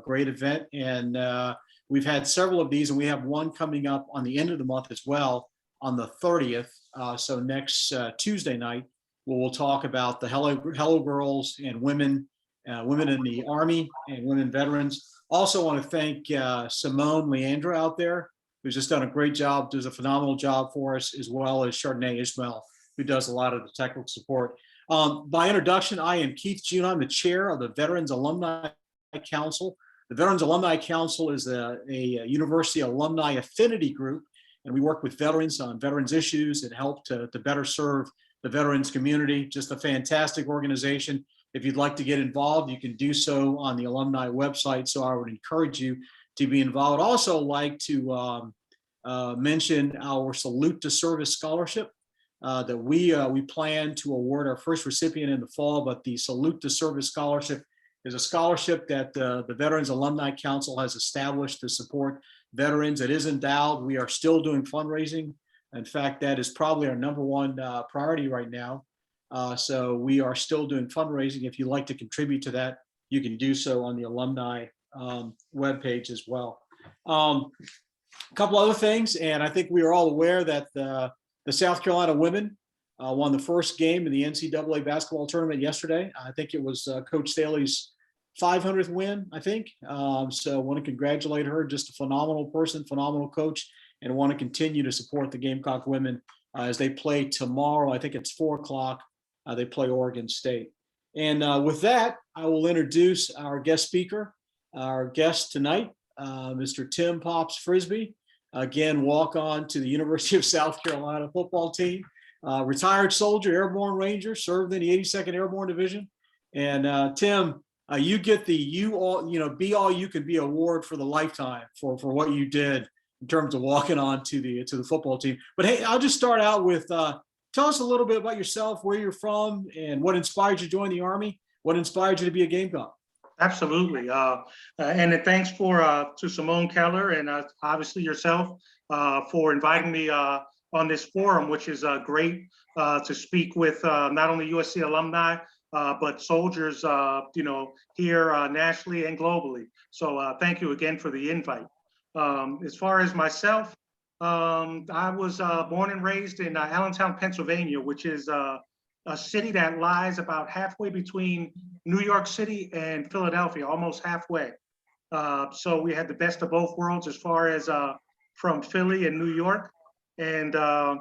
great event. And we've had several of these, and we have one coming up on the end of the month as well on the 30th. So next Tuesday night, we'll talk about the Hello Girls and women in the Army and women veterans. Also want to thank Simone Leandra out there, who's just done a great job, does a phenomenal job for us, as well as Chardonnay Ishmael, who does a lot of the technical support. By introduction, I am Keith June. I'm the chair of the Veterans Alumni Council. The Veterans Alumni Council is a university alumni affinity group, and we work with veterans on veterans issues and help to better serve the veterans community. Just a fantastic organization. If you'd like to get involved, you can do so on the alumni website. So I would encourage you to be involved. I'd also like to mention our Salute to Service Scholarship that we plan to award our first recipient in the fall, but the Salute to Service Scholarship is a scholarship that the Veterans Alumni Council has established to support veterans. It is endowed. We are still doing fundraising. In fact, that is probably our #1 priority right now. So we are still doing fundraising. If you'd like to contribute to that, you can do so on the alumni webpage as well. A couple other things, and I think we are all aware that the South Carolina women won the first game in the NCAA basketball tournament yesterday. I think it was Coach Staley's 500th win, I think. So I want to congratulate her, just a phenomenal person, phenomenal coach, and want to continue to support the Gamecock women as they play tomorrow. I think it's 4 o'clock. They play Oregon State. And with that, I will introduce our guest speaker, our guest tonight, Mr. Tim Pops Frisby. Again, walk on to the University of South Carolina football team. Retired soldier, airborne ranger, served in the 82nd Airborne Division. And Tim, you get the Be All You Can Be award for the lifetime for what you did in terms of walking on to the football team. But hey, I'll just start out with tell us a little bit about yourself, where you're from, and what inspired you to join the Army. What inspired you to be a Gamecock? Absolutely, and thanks to Simone Keller and obviously yourself for inviting me on this forum, which is great to speak with not only USC alumni but soldiers, here nationally and globally. So thank you again for the invite. As far as myself, I was born and raised in Allentown, Pennsylvania, which is a city that lies about halfway between New York City and Philadelphia, almost halfway. So we had the best of both worlds as far as from Philly and New York. And I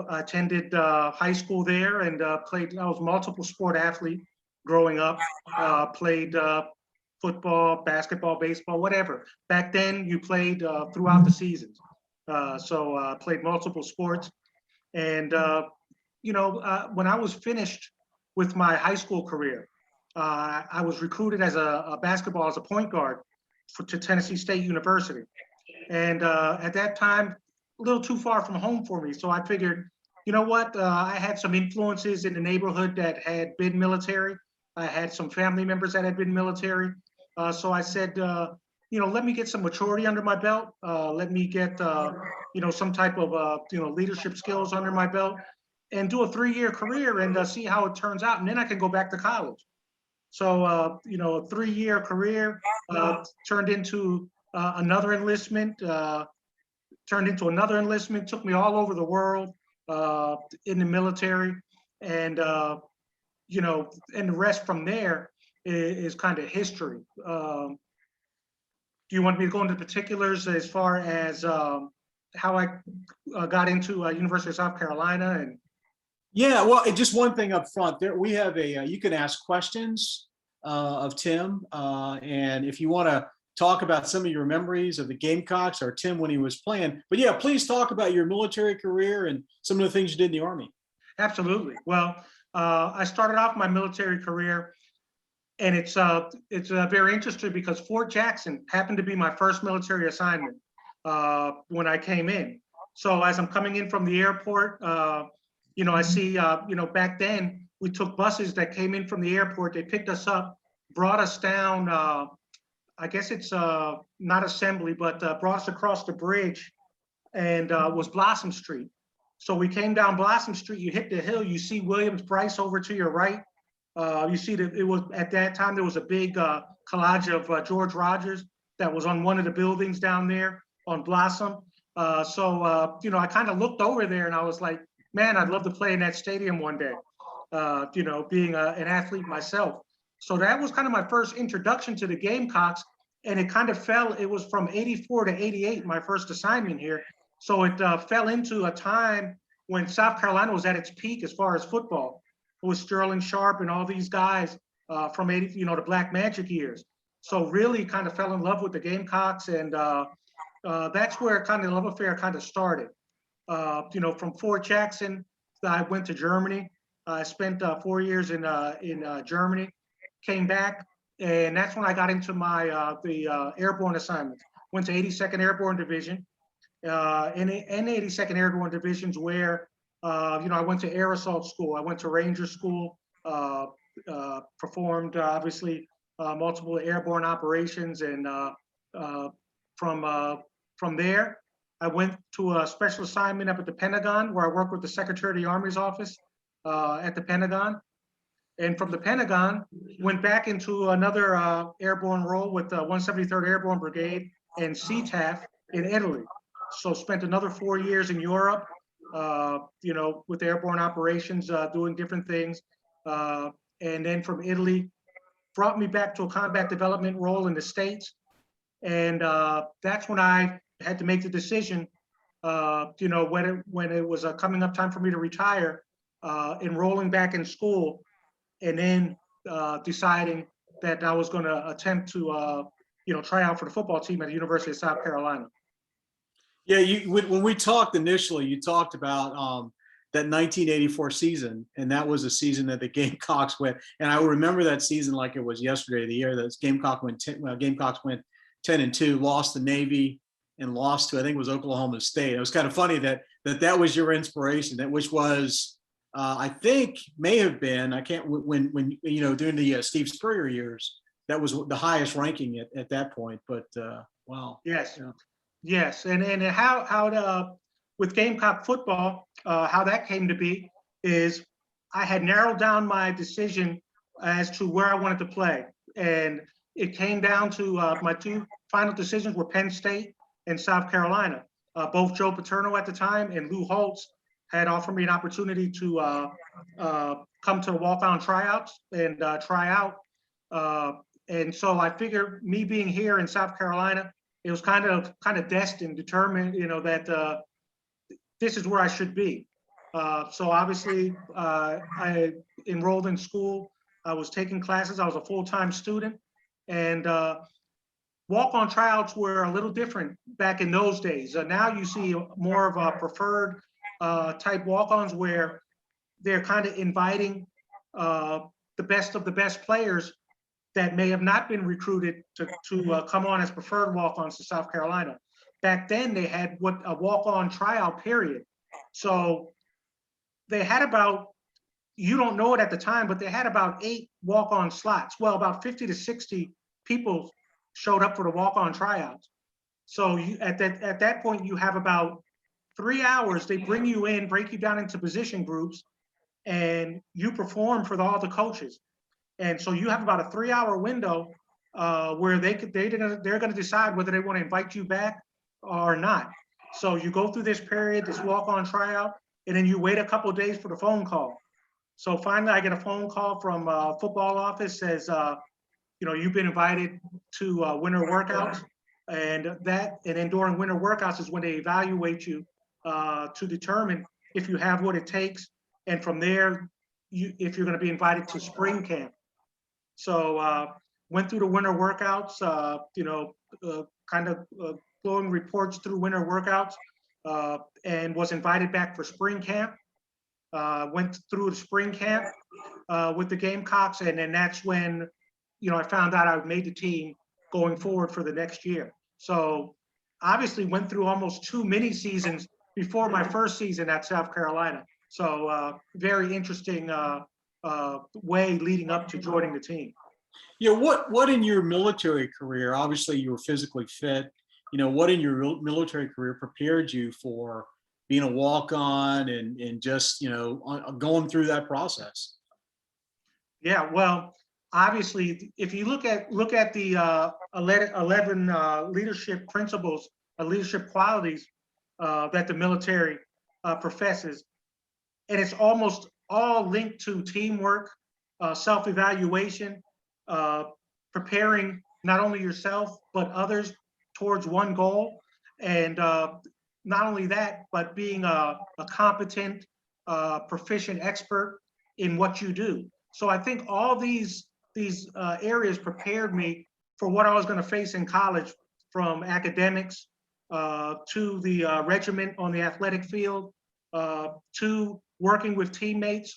attended high school there and played. I was a multiple sport athlete growing up, played football, basketball, baseball, whatever. Back then, you played throughout the seasons. So played multiple sports. And, when I was finished with my high school career, I was recruited as a point guard to Tennessee State University. And at that time, a little too far from home for me. So I figured, you know what? I had some influences in the neighborhood that had been military. I had some family members that had been military. So I said, let me get some maturity under my belt. Let me get, some type of, leadership skills under my belt and do a 3-year career and see how it turns out. And then I can go back to college. So, a 3-year career turned into another enlistment, took me all over the world in the military. And, and the rest from there is kind of history. Do you want me to go into particulars as far as how I got into University of South Carolina? And yeah, well, just one thing up front there, we have you can ask questions of Tim, and if you want to talk about some of your memories of the Gamecocks or Tim when he was playing, but yeah, please talk about your military career and some of the things you did in the Army. Absolutely. Well, I started off my military career, and it's very interesting because Fort Jackson happened to be my first military assignment when I came in. So as I'm coming in from the airport, I see, back then we took buses that came in from the airport. They picked us up, brought us down. I guess it's not Assembly, but brought us across the bridge, and was Blossom Street. So we came down Blossom Street. You hit the hill. You see Williams-Brice over to your right. You see that it was at that time there was a big collage of George Rogers that was on one of the buildings down there on Blossom. You know, I kind of looked over there and I was like, man, I'd love to play in that stadium one day, you know, being an athlete myself. So that was kind of my first introduction to the Gamecocks. And it kind of fell, it was from 84 to 88, my first assignment here. So it fell into a time when South Carolina was at its peak as far as football. It was Sterling Sharp and all these guys from 80, you know, the Black Magic years. So really kind of fell in love with the Gamecocks, and that's where kind of the love affair kind of started. You know, from Fort Jackson, I went to Germany. I spent 4 years in Germany, came back, and that's when I got into my the airborne assignments. Went to 82nd Airborne Division, in 82nd Airborne Divisions where, you know, I went to Air Assault School, I went to Ranger School, performed obviously multiple airborne operations, and from there, I went to a special assignment up at the Pentagon where I worked with the Secretary of the Army's office at the Pentagon. And from the Pentagon, went back into another airborne role with the 173rd Airborne Brigade and CTAF in Italy. So spent another 4 years in Europe, you know, with airborne operations, doing different things. And then from Italy, brought me back to a combat development role in the States. And that's when I had to make the decision, you know, when it was coming up time for me to retire, enrolling back in school, and then deciding that I was going to attempt to, you know, try out for the football team at the University of South Carolina. Yeah, when we talked initially, you talked about that 1984 season, and that was a season that the Gamecocks went. And I remember that season like it was yesterday. The year that Gamecocks went 10-2, lost to Navy, and lost to, I think it was Oklahoma State. It was kind of funny that was your inspiration, which was, I think, may have been, I can't, when you know, during the Steve Spurrier years, that was the highest ranking at that point. But wow. Yes. Yeah. Yes, and how with Gamecock football, how that came to be is I had narrowed down my decision as to where I wanted to play, and it came down to my two final decisions were Penn State and South Carolina. Both Joe Paterno at the time and Lou Holtz had offered me an opportunity to come to the walk-on tryouts and try out, and so I figured, me being here in South Carolina, it was kind of destined, determined, you know, that this is where I should be. So obviously, I enrolled in school. I was taking classes. I was a full-time student, and walk-on tryouts were a little different back in those days. Now you see more of a preferred type walk-ons where they're kind of inviting the best of the best players that may have not been recruited to come on as preferred walk-ons to South Carolina. Back then, they had a walk-on tryout period. So they had about, you don't know it at the time, but they had about 8 walk-on slots. Well, about 50 to 60 people showed up for the walk-on tryouts. So at that point, you have about 3 hours. They bring you in, break you down into position groups, and you perform for all the coaches. And so you have about a 3-hour window where they're going to decide whether they want to invite you back or not. So you go through this period, this walk-on tryout, and then you wait a couple of days for the phone call. So finally, I get a phone call from football office, says, you know, you've been invited to winter workouts, and then during winter workouts is when they evaluate you to determine if you have what it takes, and from there, if you're going to be invited to spring camp. So went through the winter workouts, you know, kind of flowing reports through winter workouts, and was invited back for spring camp. Went through the spring camp with the Gamecocks, and then that's when, you know, I found out I made the team going forward for the next year. So obviously went through almost 2 mini seasons before my first season at South Carolina. So very interesting way leading up to joining the team. Yeah, what in your military career, obviously you were physically fit, you know, what in your military career prepared you for being a walk-on and just, you know, going through that process? Yeah, well, obviously, if you look at the 11 leadership principles, leadership qualities that the military professes, and it's almost all linked to teamwork, self-evaluation, preparing not only yourself but others towards one goal, and not only that, but being a competent, proficient expert in what you do. So I think all these areas prepared me for what I was going to face in college, from academics to the regiment on the athletic field, to working with teammates.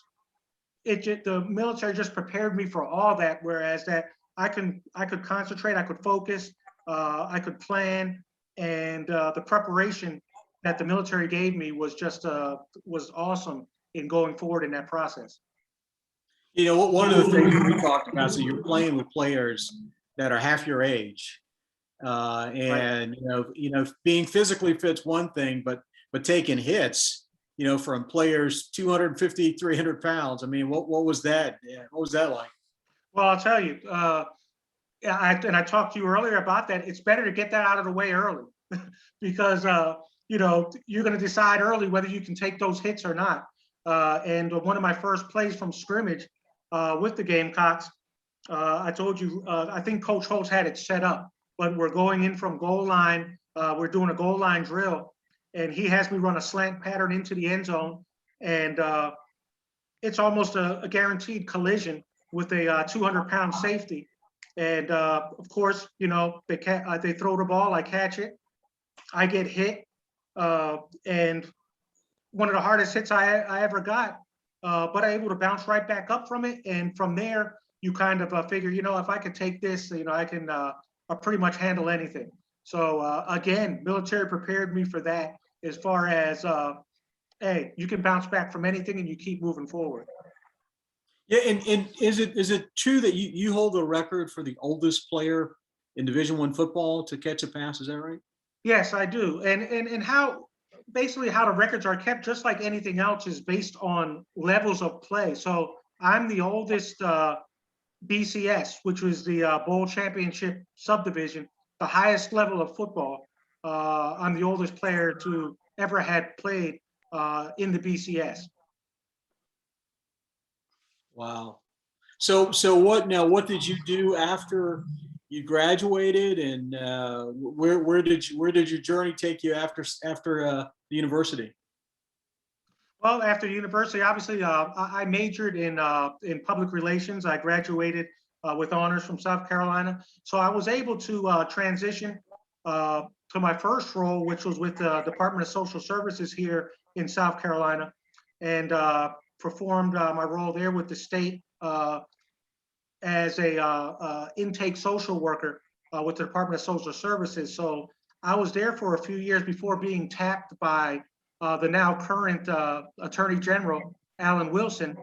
The military just prepared me for all that. Whereas that I could concentrate, I could focus, I could plan, and the preparation that the military gave me was just was awesome in going forward in that process. You know, one of the things that we talked about is that you're playing with players that are half your age, and right. Being physically fit's one thing, but taking hits, from players 250, 300 pounds. I mean, what was that? What was that like? Well, I'll tell you, I talked to you earlier about that. It's better to get that out of the way early because, you're going to decide early whether you can take those hits or not. And one of my first plays from scrimmage with the Gamecocks, I told you, I think Coach Holtz had it set up, but we're going in from goal line. We're doing a goal line drill, and he has me run a slant pattern into the end zone. And it's almost a guaranteed collision with a 200-pound safety. And of course, they throw the ball, I catch it, I get hit, and one of the hardest hits I ever got, but I'm able to bounce right back up from it. And from there, you kind of figure, if I could take this, I can pretty much handle anything. So again, military prepared me for that, as far as, hey, you can bounce back from anything and you keep moving forward. Yeah, and is it true that you hold the record for the oldest player in Division I football to catch a pass? Is that right? Yes, I do. And how basically how the records are kept, just like anything else, is based on levels of play. So I'm the oldest BCS, which was the Bowl Championship subdivision, the highest level of football. I'm the oldest player to ever had played in the BCS. Wow. So what did you do after you graduated, and where did your journey take you after the university? Well, after university, obviously, I majored in public relations. I graduated with honors from South Carolina, so I was able to transition to my first role, which was with the Department of Social Services here in South Carolina, and performed my role there with the state as a intake social worker with the Department of Social Services. So I was there for a few years before being tapped by the now current Attorney General, Alan Wilson,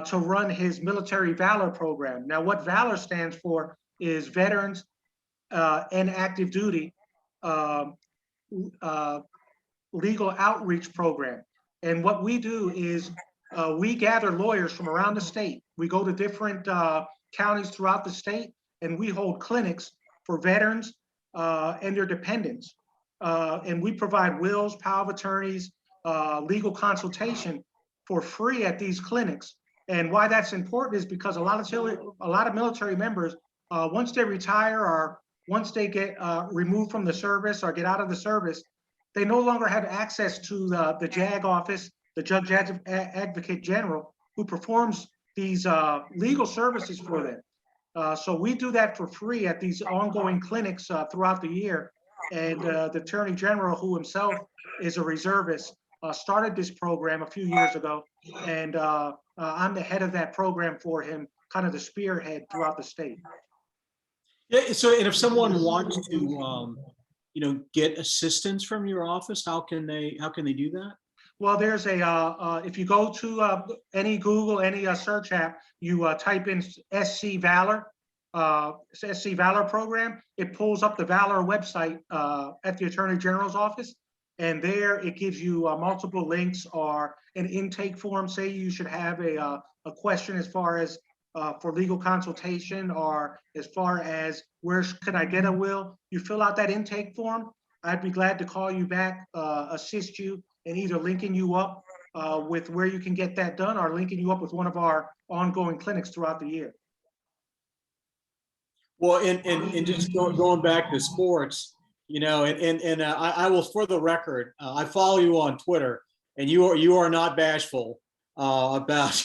to run his military valor program. Now, what valor stands for is Veterans and Active Duty Legal Outreach Program. And what we do is we gather lawyers from around the state. We go to different counties throughout the state, and we hold clinics for veterans and their dependents. And we provide wills, power of attorneys, legal consultation for free at these clinics. And why that's important is because a lot of military members, once they retire or once they get removed from the service or get out of the service, they no longer have access to the JAG office, the Judge Advocate General, who performs these legal services for them. So we do that for free at these ongoing clinics throughout the year. And the Attorney General, who himself is a reservist, started this program a few years ago. And I'm the head of that program for him, kind of the spearhead throughout the state. Yeah. So, and if someone wants to, get assistance from your office, how can they do that? Well, there's if you go to any Google, any search app, you type in SC Valor, SC Valor program, it pulls up the Valor website at the Attorney General's office. And there it gives you multiple links or an intake form. Say you should have a question as far as for legal consultation, or as far as where could I get a will, you fill out that intake form. I'd be glad to call you back, assist you in either linking you up with where you can get that done, or linking you up with one of our ongoing clinics throughout the year. Well, and just going back to sports, you know, and I will, for the record, I follow you on Twitter, and you are not bashful about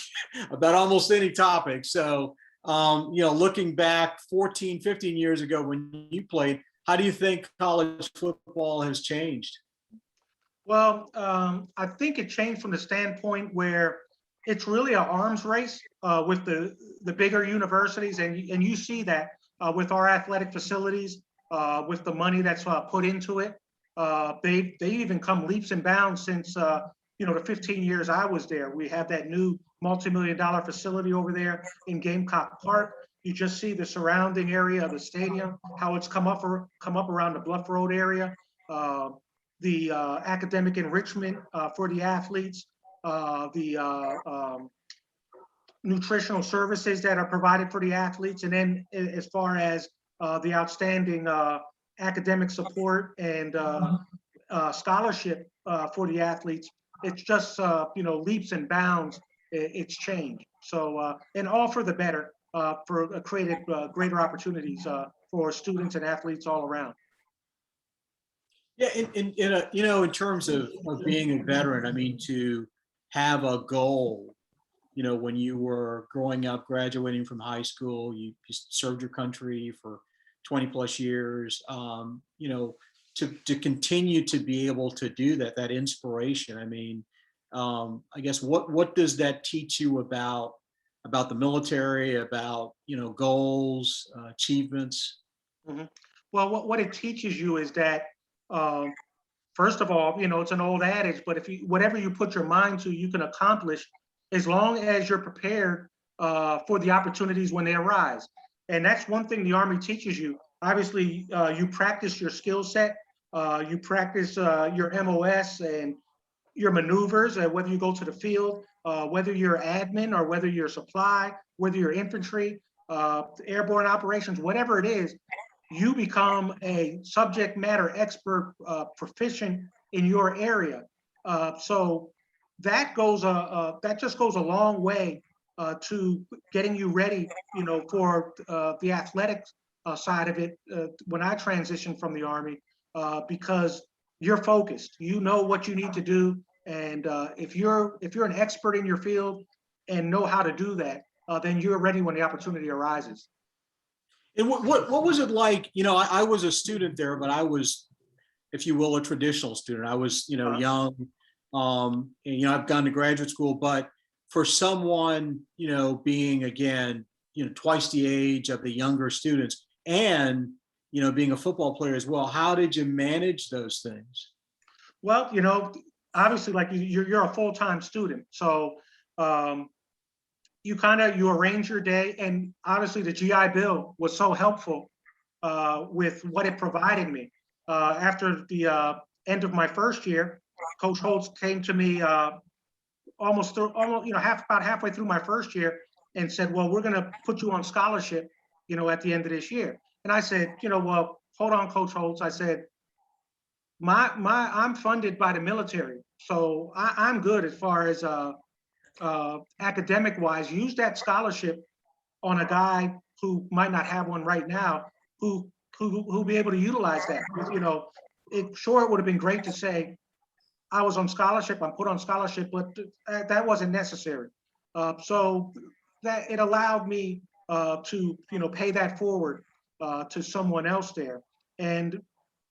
about almost any topic. So, you know, looking back 14, 15 years ago when you played, how do you think college football has changed? Well, I think it changed from the standpoint where it's really an arms race with the bigger universities, and you see that with our athletic facilities, with the money that's put into it. They even come leaps and bounds since you know, the 15 years I was there. We have that new multi-million-dollar facility over there in Gamecock Park. You just see the surrounding area of the stadium, how it's come up around the Bluff Road area. The academic enrichment for the athletes, the nutritional services that are provided for the athletes, and then as far as the outstanding academic support and scholarship for the athletes, it's just you know, leaps and bounds. It's changed. So and all for the better, for created greater opportunities for students and athletes all around. Yeah, you know, in terms of being a veteran, I mean, to have a goal, you know, when you were growing up, graduating from high school, you served your country for 20 plus years, you know, to continue to be able to do that, that inspiration. I mean, I guess what does that teach you about the military, about, you know, goals, achievements? Mhm. Well, what it teaches you is that, first of all, you know, it's an old adage, but if you, whatever you put your mind to, you can accomplish, as long as you're prepared for the opportunities when they arise. And that's one thing the Army teaches you. Obviously, you practice your skill set, you practice your MOS and your maneuvers, whether you go to the field, whether you're admin or whether you're supply, whether you're infantry, airborne operations, whatever it is, you become a subject matter expert, proficient in your area. So that just goes a long way to getting you ready, you know, for the athletics side of it when I transitioned from the Army, because you're focused. You know what you need to do, and if you're an expert in your field and know how to do that, then you're ready when the opportunity arises. And what was it like? You know, I was a student there, but I was, if you will, a traditional student. I was, you know, young. And, you know, I've gone to graduate school, but for someone, you know, being again, you know, twice the age of the younger students, and, you know, being a football player as well, how did you manage those things? Well, you know, obviously, like you're a full-time student, so you arrange your day, and obviously the GI Bill was so helpful with what it provided me. After the end of my first year, Coach Holtz came to me almost, you know, about halfway through my first year, and said, "Well, we're going to put you on scholarship, you know, at the end of this year." And I said, "You know, well, hold on, Coach Holtz." I said, I'm funded by the military, so I'm good as far as academic wise. Use that scholarship on a guy who might not have one right now, who'll be able to utilize that. You know, it would have been great to say I was on scholarship, I'm put on scholarship, but that wasn't necessary. So that it allowed me to, you know, pay that forward to someone else there. And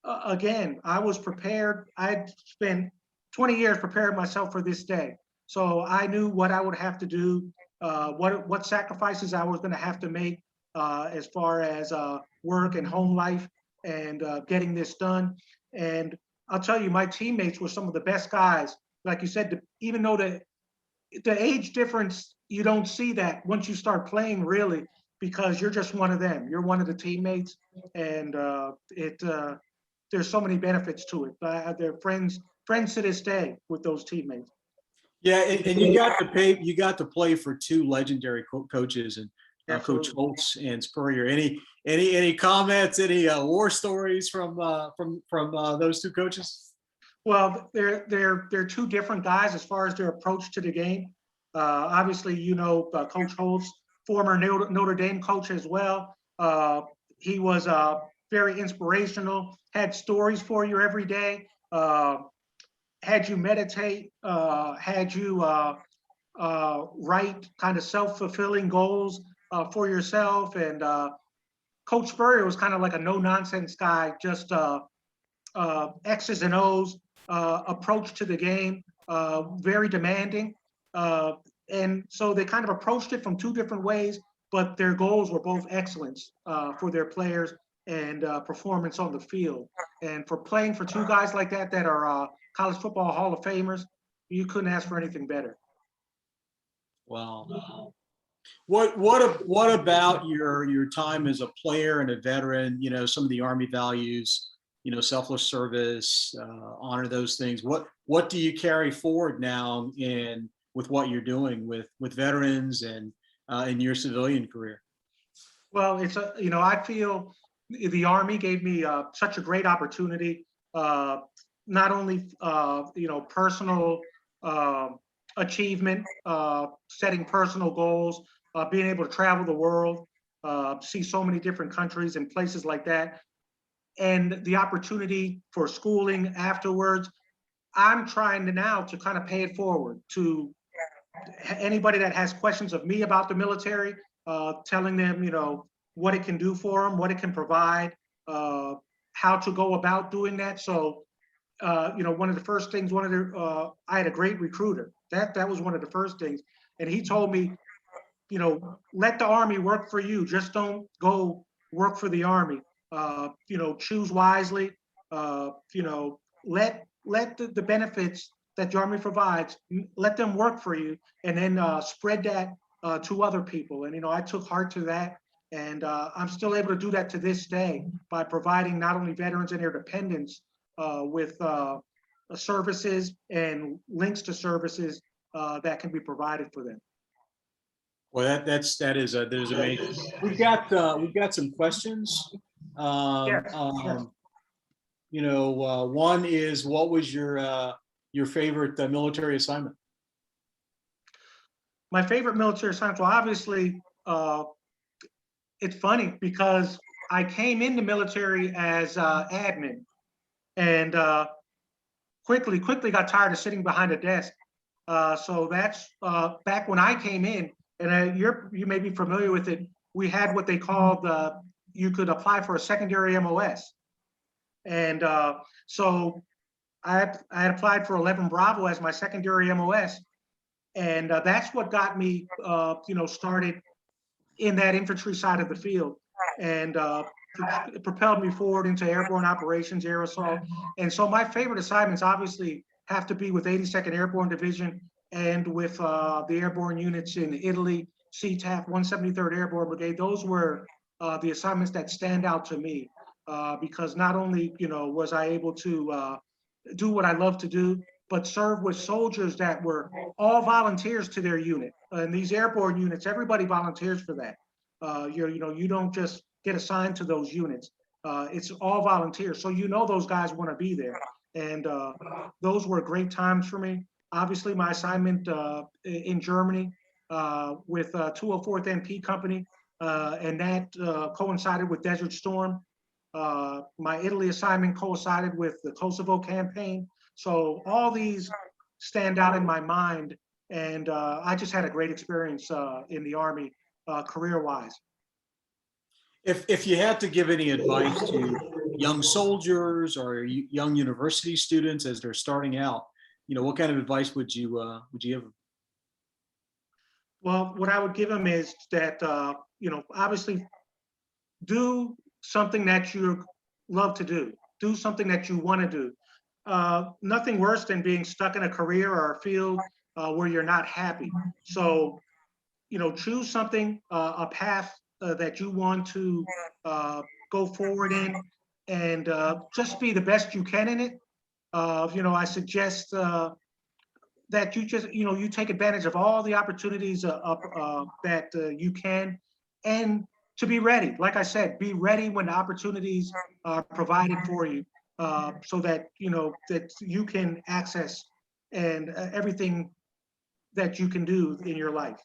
again, I was prepared. I'd spent 20 years preparing myself for this day. So I knew what I would have to do, what sacrifices I was going to have to make as far as work and home life and getting this done. And I'll tell you, my teammates were some of the best guys. Like you said, even though the age difference, you don't see that once you start playing, really, because you're just one of them. You're one of the teammates, and there's so many benefits to it. They're friends to this day with those teammates. Yeah, and you got to play for two legendary coaches, and Coach Absolutely. Holtz and Spurrier. Any comments? Any war stories from those two coaches? Well, they're two different guys as far as their approach to the game. Obviously, Coach Holtz, former Notre Dame coach as well. He was very inspirational, had stories for you every day, had you meditate, had you write kind of self-fulfilling goals for yourself. And Coach Spurrier was kind of like a no-nonsense guy, just X's and O's approach to the game, very demanding. And so they kind of approached it from two different ways, but their goals were both excellence for their players and performance on the field. And for playing for two guys like that are college football Hall of Famers, you couldn't ask for anything better. Wow. What about your time as a player and a veteran? Some of the Army values, selfless service, honor those things. What do you carry forward now with what you're doing with veterans and in your civilian career? Well, I feel the Army gave me such a great opportunity, not only, personal achievement, setting personal goals, being able to travel the world, see so many different countries and places like that, and the opportunity for schooling afterwards. I'm trying now to kind of pay it forward to anybody that has questions of me about the military, telling them, what it can do for them, what it can provide, how to go about doing that. So, one of the first things, I had a great recruiter. That was one of the first things. And he told me, let the Army work for you. Just don't go work for the Army. Choose wisely. Let the benefits that the Army provides, let them work for you, and then spread that to other people. And I took heart to that, and I'm still able to do that to this day by providing not only veterans and their dependents with services and links to services that can be provided for them. Well, that is amazing. We've got some questions. Yes. One is, what was your favorite military assignment? My favorite military assignment, well, obviously, it's funny because I came in the military as admin, and quickly got tired of sitting behind a desk. So that's back when I came in, and you may be familiar with it. We had what they called you could apply for a secondary MOS, and so I had applied for 11 Bravo as my secondary MOS, and that's what got me, started in that infantry side of the field, and it propelled me forward into airborne operations, air assault. And so my favorite assignments obviously have to be with 82nd Airborne Division and with the airborne units in Italy, CTAF, 173rd Airborne Brigade. Those were the assignments that stand out to me because not only, was I able to do what I love to do, but serve with soldiers that were all volunteers to their unit. And these airborne units, everybody volunteers for that. You don't just get assigned to those units. It's all volunteers. So those guys want to be there. And those were great times for me. Obviously, my assignment in Germany with 204th NP Company, and that coincided with Desert Storm. My Italy assignment coincided with the Kosovo campaign. So all these stand out in my mind, and I just had a great experience in the Army career-wise. If you had to give any advice to young soldiers or young university students as they're starting out, what kind of advice would you give them? Well, what I would give them is that, obviously do something that you love to do. Do something that you want to do. Nothing worse than being stuck in a career or a field where you're not happy. So, choose something, a path that you want to go forward in, and just be the best you can in it. I suggest that you just, you take advantage of all the opportunities that you can. and to be ready. Like I said, be ready when the opportunities are provided for you, so that that you can access and everything that you can do in your life.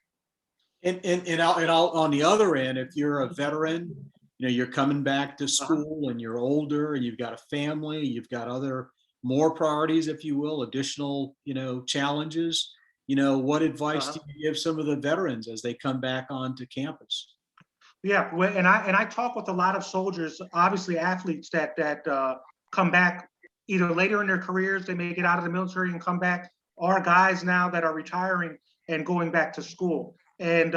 And on the other end, if you're a veteran, you're coming back to school and you're older and you've got a family, you've got other more priorities, if you will, additional, challenges. What advice do you give some of the veterans as they come back onto campus? Yeah, and I talk with a lot of soldiers, obviously athletes that come back either later in their careers, they may get out of the military and come back, or guys now that are retiring and going back to school. And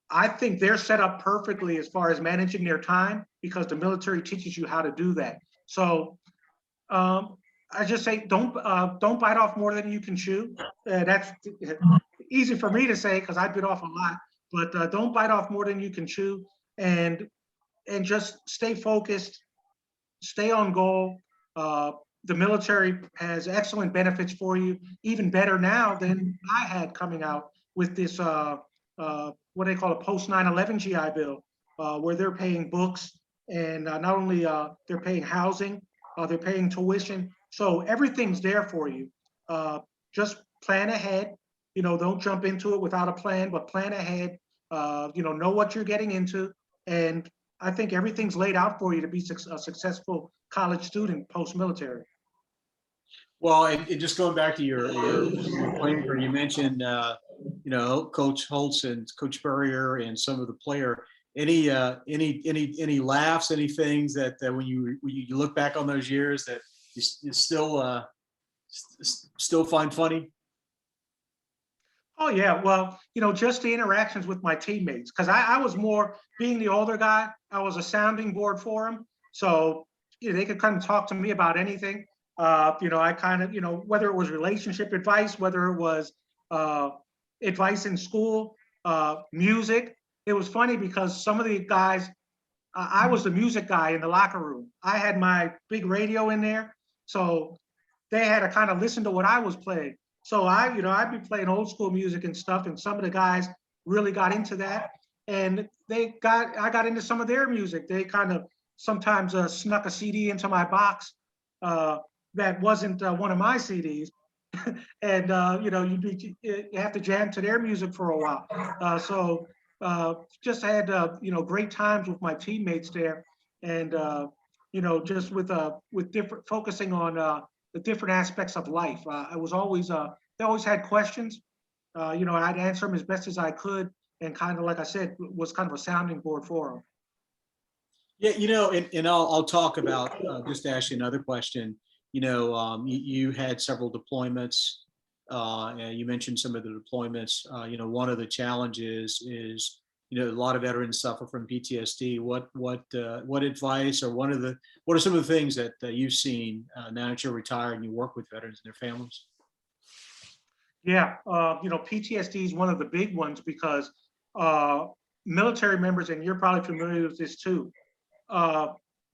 I think they're set up perfectly as far as managing their time, because the military teaches you how to do that. So I just say don't bite off more than you can chew. That's easy for me to say because I bit off a lot, but don't bite off more than you can chew, and just stay focused, stay on goal. The military has excellent benefits for you, even better now than I had coming out with this what they call a post 9/11 GI Bill, where they're paying books, and not only they're paying housing, they're paying tuition. So everything's there for you. Just plan ahead. Don't jump into it without a plan, but plan ahead. Know what you're getting into, and I think everything's laid out for you to be a successful college student post-military. Well, and just going back to your playing career, you mentioned Coach Holtz and Coach Spurrier and some of the player. Any laughs, any things that when you look back on those years that you still find funny? Oh yeah, well, just the interactions with my teammates, because I was more, being the older guy, I was a sounding board for them. So they could kind of talk to me about anything. I kind of, whether it was relationship advice, whether it was advice in school, music. It was funny because some of the guys, I was the music guy in the locker room. I had my big radio in there, so they had to kind of listen to what I was playing. So I'd be playing old school music and stuff, and some of the guys really got into that, and I got into some of their music. They kind of sometimes snuck a CD into my box that wasn't one of my CDs, and you have to jam to their music for a while. So just had great times with my teammates there, and just with different, focusing on the different aspects of life. I was always they always had questions. I'd answer them as best as I could, and kind of, like I said, was kind of a sounding board for them. Yeah, and I'll talk about, just to ask you another question. You had several deployments. You mentioned some of the deployments. One of the challenges is, a lot of veterans suffer from PTSD. What advice, or what are some of the things that you've seen now that you're retired and you work with veterans and their families? Yeah, PTSD is one of the big ones, because military members, and you're probably familiar with this too,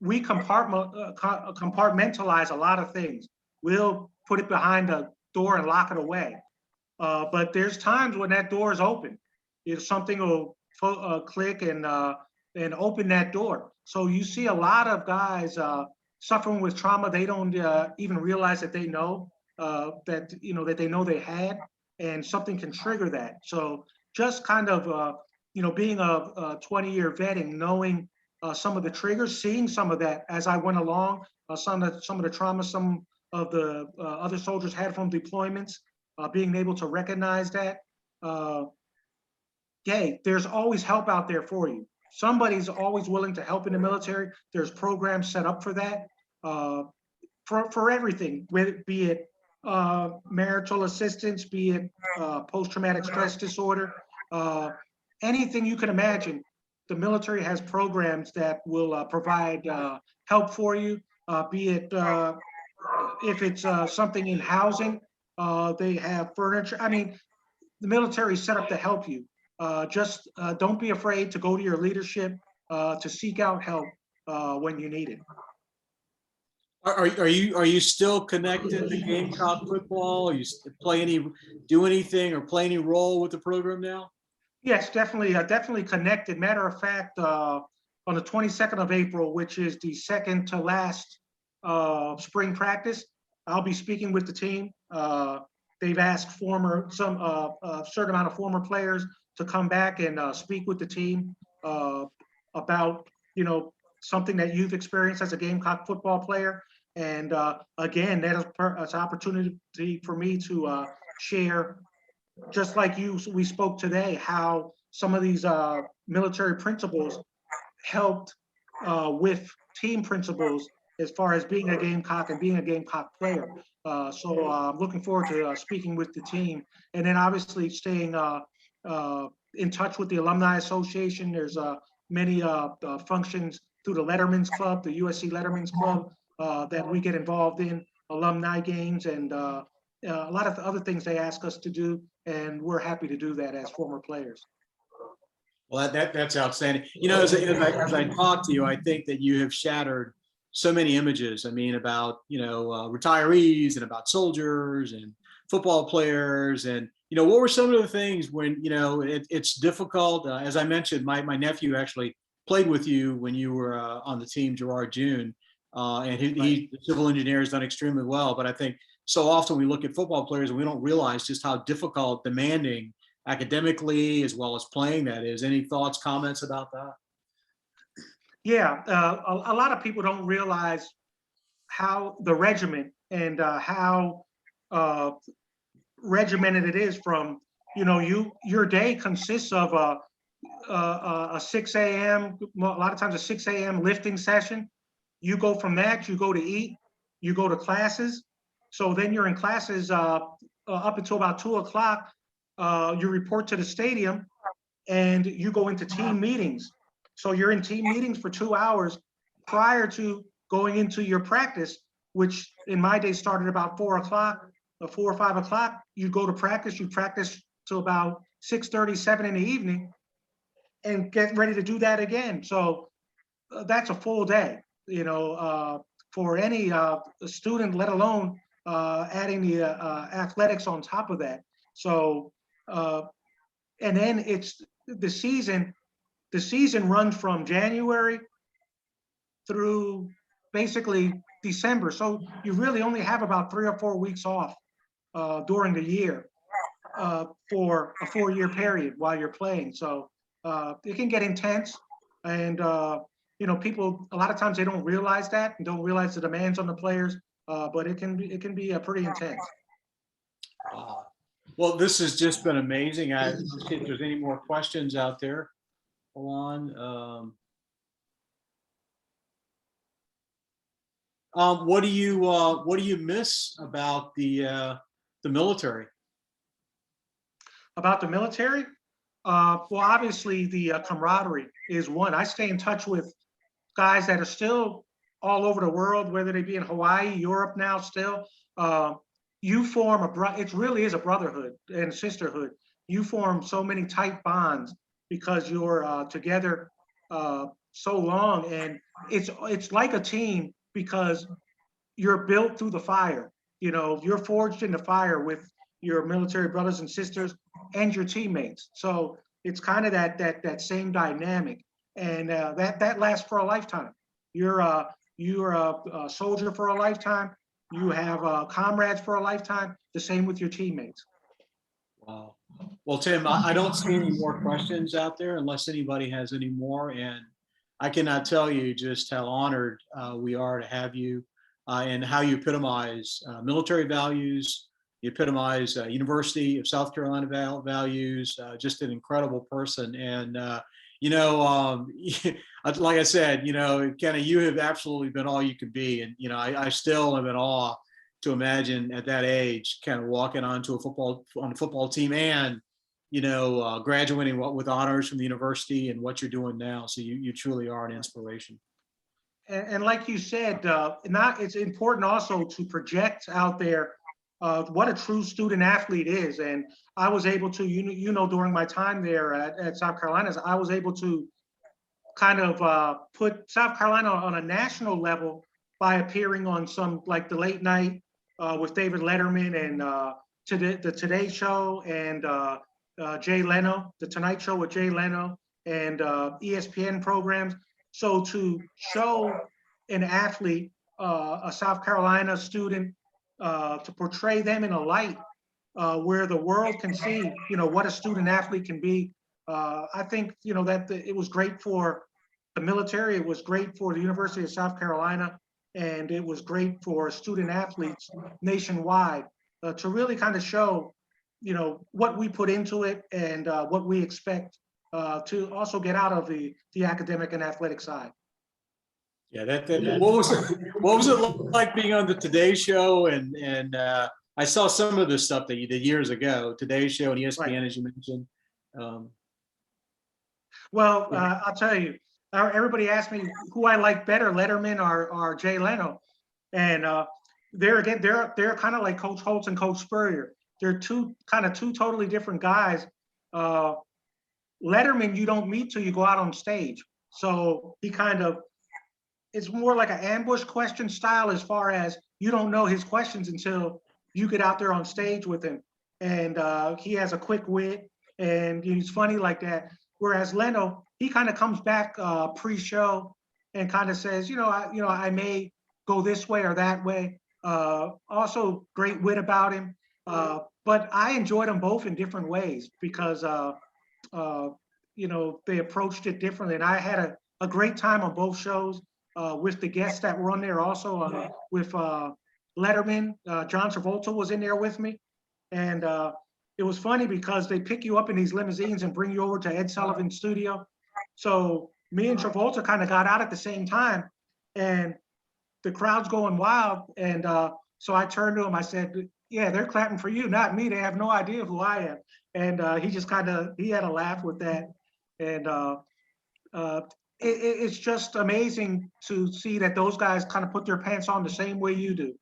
we compartmentalize a lot of things. We'll put it behind a door and lock it away. But there's times when that door is open. If something will click and open that door. So you see a lot of guys suffering with trauma they don't even realize that they know that they know they had, and something can trigger that. So just kind of being a 20-year vet and knowing some of the triggers, seeing some of that as I went along, some of the trauma some of the other soldiers had from deployments, being able to recognize that. There's always help out there for you. Somebody's always willing to help in the military. There's programs set up for that, for everything, be it marital assistance, be it post-traumatic stress disorder, anything you can imagine. The military has programs that will provide help for you, be it if it's something in housing, they have furniture. I mean, the military is set up to help you. Just don't be afraid to go to your leadership to seek out help when you need it. Are you still connected to Gamecock football? Do anything or play any role with the program now? Yes, definitely connected. Matter of fact, on the 22nd of April, which is the second to last spring practice, I'll be speaking with the team. They've asked a certain amount of former players to come back and speak with the team about, something that you've experienced as a Gamecock football player. And again, that is an opportunity for me to share, just like we spoke today, how some of these military principles helped with team principles as far as being a Gamecock and being a Gamecock player. So I'm looking forward to speaking with the team, and then obviously staying in touch with the Alumni Association. There's many functions through the Letterman's Club, the USC Letterman's Club, that we get involved in, alumni games, and a lot of other things they ask us to do, and we're happy to do that as former players. Well, that's outstanding. As I talk to you, I think that you have shattered so many images. I mean, about retirees and about soldiers and football players, and what were some of the things when it's difficult? As I mentioned, my nephew actually played with you when you were on the team, Gerard June, and he the civil engineer has done extremely well. But I think so often we look at football players and we don't realize just how difficult, demanding academically as well as playing that is. Any thoughts, comments about that? Yeah, a lot of people don't realize how the regiment and how regimented it is. From your day consists of a 6 a.m. a lot of times a 6 a.m. lifting session. You go from that, you go to eat, you go to classes. So then you're in classes up until about 2 o'clock. You report to the stadium and you go into team meetings. So you're in team meetings for 2 hours prior to going into your practice, which in my day started about 4 o'clock, 4 or 5 o'clock. You go to practice, you practice till about 6:30, 7 in the evening, and get ready to do that again. So that's a full day, for any student, let alone adding the athletics on top of that. So, and then it's the season. The season runs from January through basically December. So you really only have about 3 or 4 weeks off during the year for a 4-year period while you're playing. So it can get intense, and people, a lot of times they don't realize that and don't realize the demands on the players, but it can be pretty intense. Well, this has just been amazing. Let's see if there's any more questions out there. Hold on. What do you miss about the military? About the military? Well, obviously the camaraderie is one. I stay in touch with guys that are still all over the world, whether they be in Hawaii, Europe now still. You form it really is a brotherhood and sisterhood. You form so many tight bonds because you're together so long, and it's like a team because you're built through the fire. You're forged in the fire with your military brothers and sisters and your teammates. So it's kind of that same dynamic, and that lasts for a lifetime. You're a soldier for a lifetime. You have comrades for a lifetime. The same with your teammates. Wow. Well, Tim, I don't see any more questions out there unless anybody has any more. And I cannot tell you just how honored we are to have you and how you epitomize military values. You epitomize University of South Carolina values, just an incredible person. And, like I said, Kenny, you have absolutely been all you could be. And, I still am in awe to imagine at that age, kind of walking on a football team and, graduating with honors from the university and what you're doing now. So you truly are an inspiration. And like you said, it's important also to project out there what a true student athlete is. And I was able to, during my time there at South Carolina, I was able to kind of put South Carolina on a national level by appearing on some, like the late night with David Letterman and the Today Show, and Jay Leno, The Tonight Show with Jay Leno, and ESPN programs. So to show an athlete, a South Carolina student, to portray them in a light where the world can see, what a student athlete can be. I think, that it was great for the military. It was great for the University of South Carolina, and it was great for student athletes nationwide to really kind of show, what we put into it and what we expect to also get out of the academic and athletic side. Yeah, what was it like being on the Today Show? And I saw some of the stuff that you did years ago, Today Show and ESPN, Right. as you mentioned. Well, I'll tell you, everybody asked me who I like better, Letterman or Jay Leno, and they're kind of like Coach Holtz and Coach Spurrier. They're two totally different guys. Letterman, you don't meet till you go out on stage, so it's more like an ambush question style, as far as you don't know his questions until you get out there on stage with him, and he has a quick wit and he's funny like that. Whereas Leno, he kind of comes back pre-show and kind of says, I may go this way or that way. Also, great wit about him. But I enjoyed them both in different ways because, they approached it differently. And I had a great time on both shows with the guests that were on there also. With Letterman, John Travolta was in there with me. And it was funny because they pick you up in these limousines and bring you over to Ed Sullivan's studio. So me and Travolta kind of got out at the same time, and the crowd's going wild. And so I turned to him, I said, yeah, they're clapping for you, not me. They have no idea who I am. And he just he had a laugh with that. And it's just amazing to see that those guys kind of put their pants on the same way you do.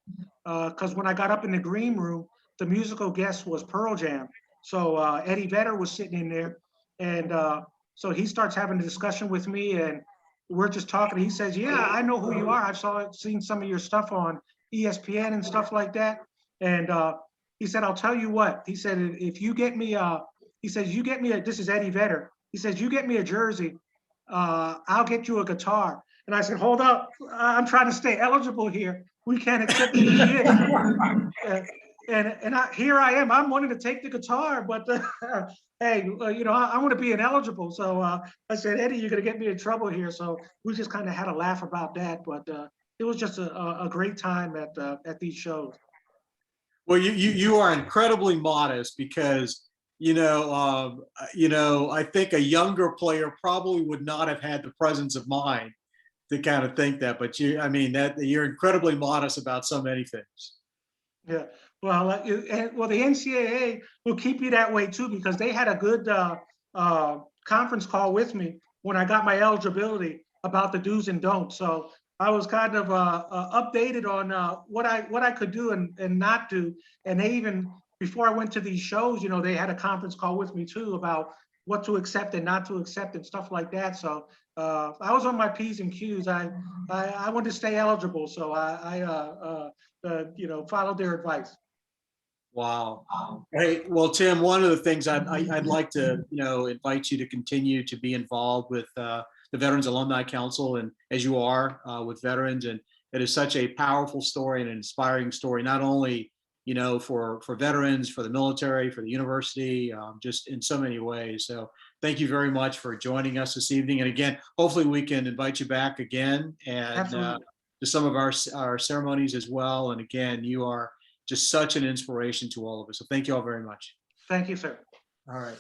Because when I got up in the green room, the musical guest was Pearl Jam. So Eddie Vedder was sitting in there. And so he starts having a discussion with me, and we're just talking. He says, yeah, I know who you are. I've seen some of your stuff on ESPN and stuff like that. And he said, I'll tell you what. He said, if you get me, this is Eddie Vedder. He says, you get me a jersey, I'll get you a guitar. And I said, hold up, I'm trying to stay eligible here. We can't accept any gifts. And here I am. I'm wanting to take the guitar, but hey, I want to be ineligible. So I said, Eddie, you're going to get me in trouble here. So we just kind of had a laugh about that. But it was just a great time at these shows. Well, you are incredibly modest because I think a younger player probably would not have had the presence of mind to kind of think that. But you're incredibly modest about so many things. Yeah. Well, the NCAA will keep you that way too, because they had a good conference call with me when I got my eligibility about the do's and don'ts. So I was kind of updated on what I could do and not do. And they even, before I went to these shows, they had a conference call with me too about what to accept and not to accept and stuff like that. So I was on my P's and Q's. I wanted to stay eligible, so I followed their advice. Wow. Hey, well, Tim, one of the things I'd like to, invite you to continue to be involved with the Veterans Alumni Council, and as you are with veterans, and it is such a powerful story and an inspiring story, not only, for veterans, for the military, for the university, just in so many ways. So thank you very much for joining us this evening. And again, hopefully we can invite you back again and to some of our ceremonies as well. And again, you are just such an inspiration to all of us. So thank you all very much. Thank you, sir. All right.